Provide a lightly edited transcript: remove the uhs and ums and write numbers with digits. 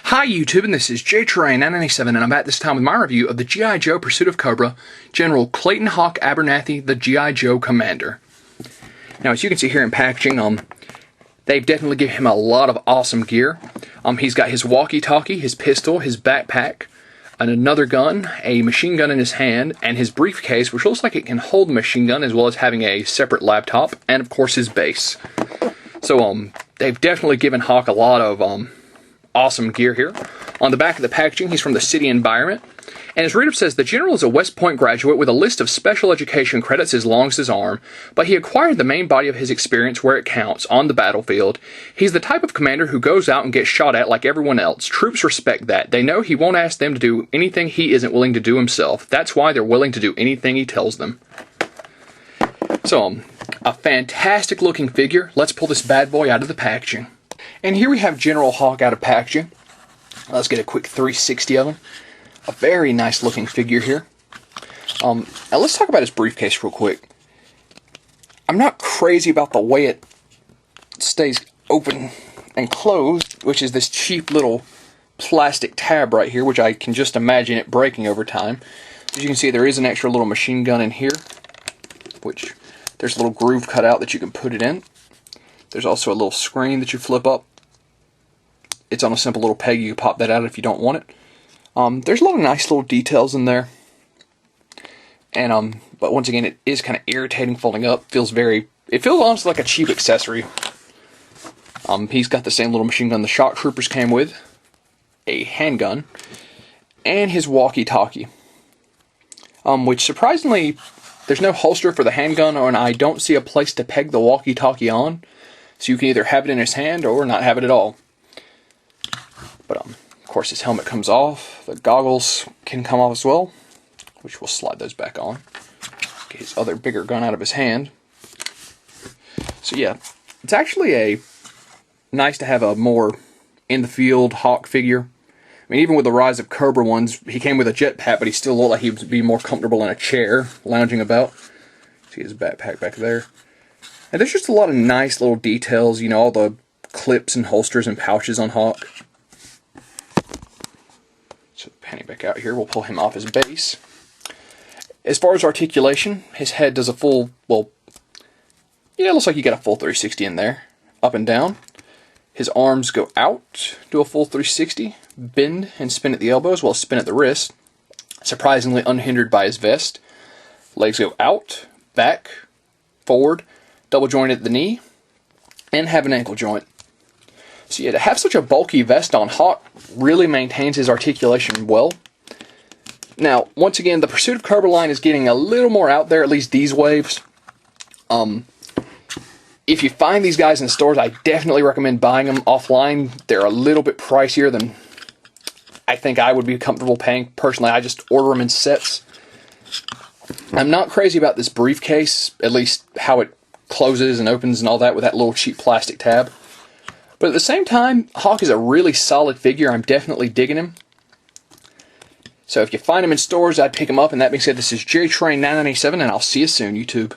Hi YouTube, and this is JTrain997, and I'm back this time with my review of the G.I. Joe Pursuit of Cobra, General Clayton Hawk Abernathy, the G.I. Joe Commander. Now, as you can see here in packaging, they've definitely given him a lot of awesome gear. He's got his walkie-talkie, his pistol, his backpack, and another gun, a machine gun in his hand, and his briefcase, which looks like it can hold the machine gun, as well as having a separate laptop, and of course his base. So, they've definitely given Hawk a lot of, awesome gear here. On the back of the packaging, he's from the city environment. And his read-up says, the General is a West Point graduate with a list of special education credits as long as his arm, but he acquired the main body of his experience where it counts, on the battlefield. He's the type of commander who goes out and gets shot at like everyone else. Troops respect that. They know he won't ask them to do anything he isn't willing to do himself. That's why they're willing to do anything he tells them. So, a fantastic looking figure. Let's pull this bad boy out of the packaging. And here we have General Hawk out of packaging. Let's get a quick 360 of him. A very nice looking figure here. Now let's talk about his briefcase real quick. I'm not crazy about the way it stays open and closed, which is this cheap little plastic tab right here, which I can just imagine it breaking over time. As you can see, there is an extra little machine gun in here, which there's a little groove cut out that you can put it in. There's also a little screen that you flip up. It's on a simple little peg. You can pop that out if you don't want it. There's a lot of nice little details in there. And but once again, it is kind of irritating folding up. It feels honestly like a cheap accessory. He's got the same little machine gun the shock troopers came with, a handgun, and his walkie-talkie. Which surprisingly, there's no holster for the handgun, and I don't see a place to peg the walkie-talkie on. So you can either have it in his hand or not have it at all. But of course his helmet comes off. The goggles can come off as well, which we'll slide those back on. Get his other bigger gun out of his hand. So yeah, it's actually nice to have a more in-the-field Hawk figure. I mean, even with the rise of Cobra ones, he came with a jetpack, but he still looked like he would be more comfortable in a chair, lounging about. See his backpack back there. And there's just a lot of nice little details, you know, all the clips and holsters and pouches on Hawk. So panning back out here, we'll pull him off his base. As far as articulation, his head does a full, well, yeah, it looks like you got a full 360 in there. Up and down. His arms go out, do a full 360, bend and spin at the elbow as well as spin at the wrist. Surprisingly unhindered by his vest. Legs go out, back, forward, double joint at the knee, and have an ankle joint. So yeah, to have such a bulky vest on, Hawk really maintains his articulation well. Now, once again, the Pursuit of Cobra line is getting a little more out there, at least these waves. If you find these guys in stores, I definitely recommend buying them offline. They're a little bit pricier than I think I would be comfortable paying. Personally, I just order them in sets. I'm not crazy about this briefcase, at least how it closes and opens and all that with that little cheap plastic tab. But at the same time, Hawk is a really solid figure. I'm definitely digging him. So if you find him in stores, I'd pick him up. And that being said, this is JTrain997, and I'll see you soon, YouTube.